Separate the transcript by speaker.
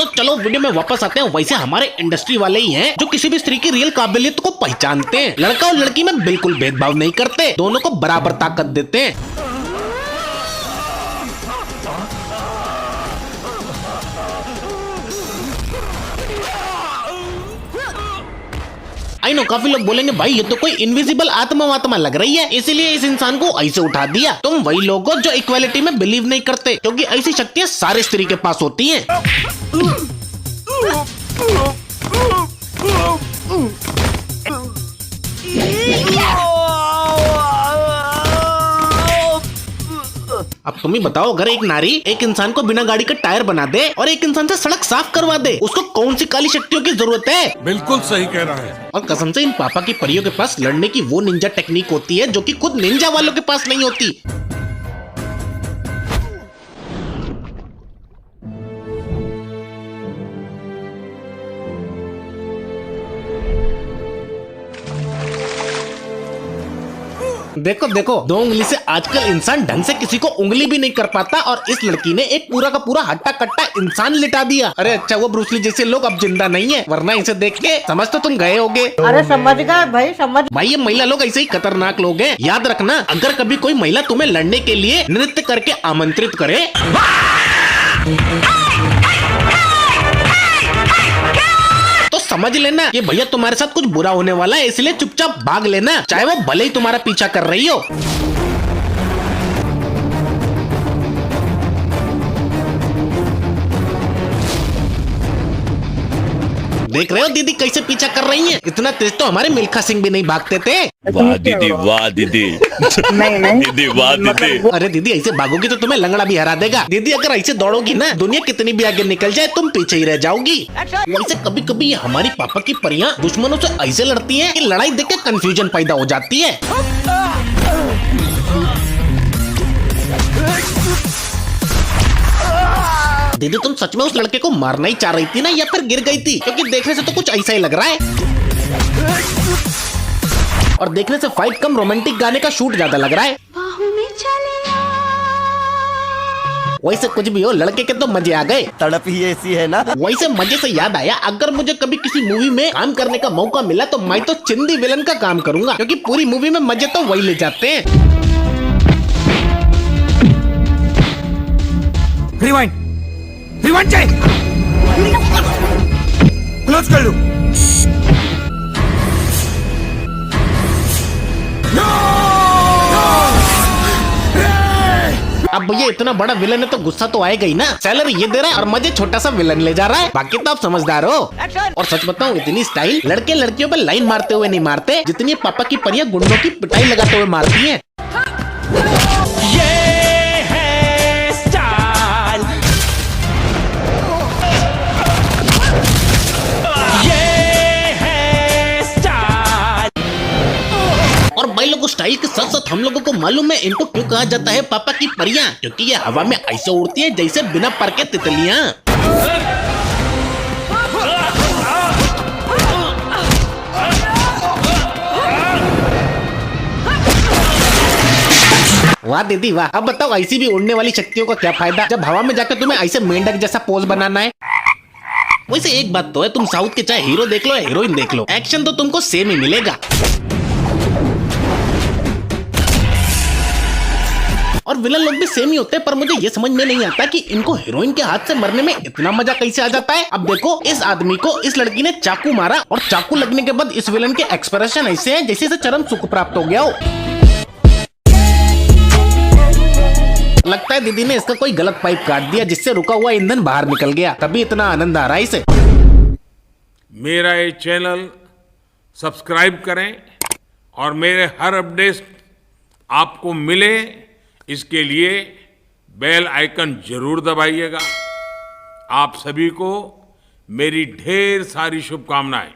Speaker 1: तो चलो वीडियो में वापस आते हैं। वैसे हमारे इंडस्ट्री वाले ही हैं जो किसी भी स्त्री की रियल काबिलियत को पहचानते हैं। लड़का और लड़की में बिल्कुल भेदभाव नहीं करते, दोनों को बराबर ताकत देते हैं। आई नो काफी लोग बोलेंगे भाई ये तो कोई इनविजिबल आत्मा लग रही है, इसीलिए इस इंसान को ऐसे उठा दिया। तुम वही लोग हो जो इक्वालिटी में बिलीव नहीं करते, क्योंकि ऐसी शक्तियां सारे स्त्री के पास होती हैं। अब तुम ही बताओ, अगर एक नारी एक इंसान को बिना गाड़ी का टायर बना दे और एक इंसान से सड़क साफ करवा दे, उसको कौन सी काली शक्तियों की जरूरत है?
Speaker 2: बिल्कुल सही कह रहा है।
Speaker 1: और कसम से इन पापा की परियों के पास लड़ने की वो निंजा टेक्निक होती है जो कि खुद निंजा वालों के पास नहीं होती। देखो देखो, 2 उंगली से आजकल इंसान ढंग से किसी को उंगली भी नहीं कर पाता, और इस लड़की ने एक पूरा का पूरा हट्टा कट्टा इंसान लिटा दिया। अरे अच्छा वो ब्रूस ली जैसे लोग अब जिंदा नहीं है, वरना इसे देख के समझ तो तुम गए होगे।
Speaker 3: अरे समझ गए भाई, समझ।
Speaker 1: भाई ये महिला लोग ऐसे ही खतरनाक लोग हैं। याद रखना, अगर कभी कोई महिला तुम्हें लड़ने के लिए नृत्य करके आमंत्रित करे तो समझ लेना ये भैया तुम्हारे साथ कुछ बुरा होने वाला है, इसलिए चुपचाप भाग लेना, चाहे वो भले ही तुम्हारा पीछा कर रही हो। देख रहे हो दीदी कैसे पीछा कर रही हैं? इतना तेज तो हमारे मिल्खा सिंह भी नहीं भागते थे।
Speaker 4: वाह दीदी, वाह दीदी।
Speaker 3: नहीं
Speaker 4: दीदी वाह दीदी।
Speaker 1: अरे दीदी ऐसे भागोगी तो तुम्हें लंगड़ा भी हरा देगा। दीदी अगर ऐसे दौड़ोगी ना, दुनिया कितनी भी आगे निकल जाए तुम पीछे ही रह जाओगी। वैसे कभी कभी हमारी पापा की परियां दुश्मनों से ऐसे लड़ती हैं कि लड़ाई देख के कंफ्यूजन पैदा हो जाती है। दीदी तुम सच में उस लड़के को मारना ही चाह रही थी ना, या फिर गिर गई थी? क्योंकि देखने से तो कुछ ऐसा ही लग रहा है, और देखने से फाइट कम रोमांटिक गाने का शूट ज्यादा लग रहा है। वैसे कुछ भी हो, लड़के के तो मजे आ गए।
Speaker 5: तड़प ही ऐसी है ना।
Speaker 1: वैसे मजे से याद आया, अगर मुझे कभी किसी मूवी में काम करने का मौका मिला तो मैं तो चिंदी विलन का काम करूंगा, क्योंकि पूरी मूवी में मजे तो वही ले जाते हैं।
Speaker 2: रिवाइंड चाहिए। क्लोज कर लो।
Speaker 1: अब भैया इतना बड़ा विलन है तो गुस्सा तो आएगा ही ना। सैलरी ये दे रहा है और मजे छोटा सा विलन ले जा रहा है, बाकी तो आप समझदार हो। और सच बताऊं, इतनी स्टाइल लड़के लड़कियों पे लाइन मारते हुए नहीं मारते, जितनी पापा की परियां गुंडों की पिटाई लगाते हुए मारती हैं। और भाई लोगों, स्टाइल के साथ साथ हम लोगों को मालूम है इनको क्यों कहा जाता है पापा की परियां, क्योंकि ये हवा में ऐसे उड़ती है जैसे बिना पर के तितलियां। वाह दीदी वाह। अब बताओ ऐसी भी उड़ने वाली शक्तियों का क्या फायदा, जब हवा में जाकर तुम्हें ऐसे मेंढक जैसा पोज बनाना है। वैसे एक बात तो है, तुम साउथ के चाहे हीरो देख लो या हीरोइन देख लो, एक्शन तो तुमको सेम ही मिलेगा। और विलन लोग भी सेम ही होते हैं, पर मुझे ये समझ में नहीं आता कि इनको हीरोइन के हाथ से मरने में इतना मजा कैसे आ जाता है। अब देखो, इस आदमी को इस लड़की ने चाकू मारा, और चाकू लगने के बाद इस विलन के एक्सप्रेशन ऐसे हैं जैसे इसे चरम सुख प्राप्त हो गया हो। लगता है दीदी ने इसका कोई गलत पाइप काट दिया, जिससे रुका हुआ ईंधन बाहर निकल गया, तभी इतना आनंद आ रहा है इसे।
Speaker 2: मेरा ये चैनल सब्सक्राइब करें और मेरे हर अपडेट आपको मिले, इसके लिए बेल आइकन जरूर दबाइएगा। आप सभी को मेरी ढेर सारी शुभकामनाएं।